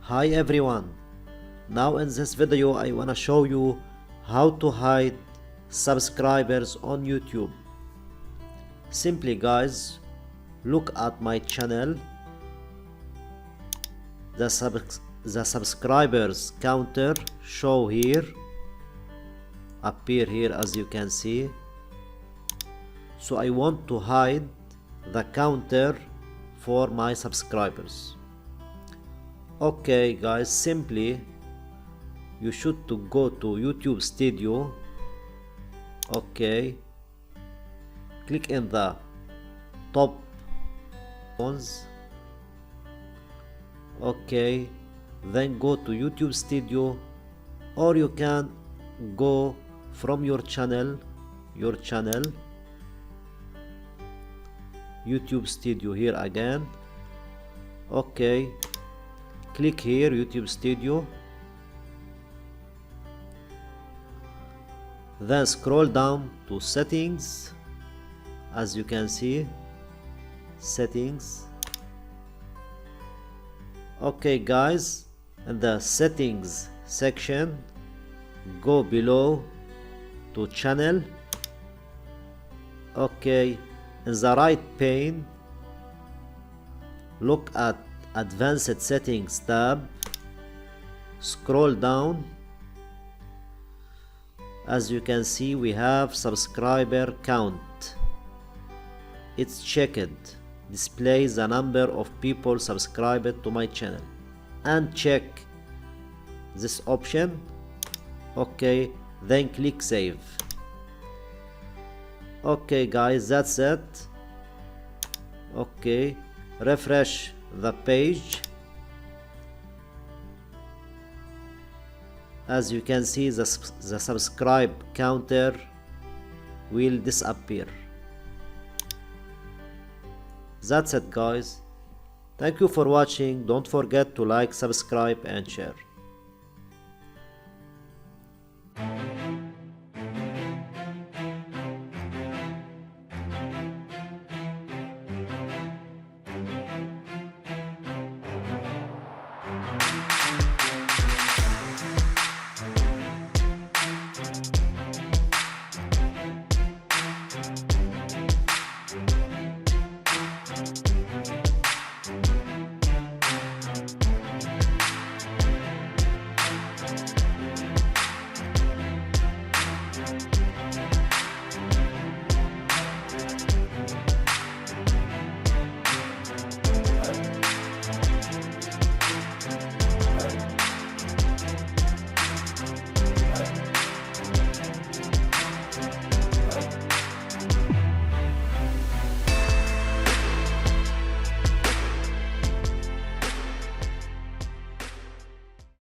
Hi everyone, now in this video I wanna show you how to hide subscribers on YouTube. Simply guys, look at my channel. The subscribers counter show here, appear here as you can see. So I want to hide the counter for my subscribers. Okay guys, simply you should to go to YouTube Studio. Okay, click in the top ones. Okay, then go to YouTube Studio, or you can go from your channel YouTube Studio here again. Okay, click here YouTube Studio, then scroll down to settings. As you can see, settings. Okay guys, in the settings section, go below to channel. Okay, in the right pane, look at advanced settings tab, scroll down. As you can see, we have subscriber count. It's checked, displays the number of people subscribed to my channel, and check this option. Okay, then click save. Okay guys, that's it. Okay, refresh the page. As you can see, the subscribe counter will disappear. That's it guys. Thank you for watching. Don't forget to like, subscribe and share.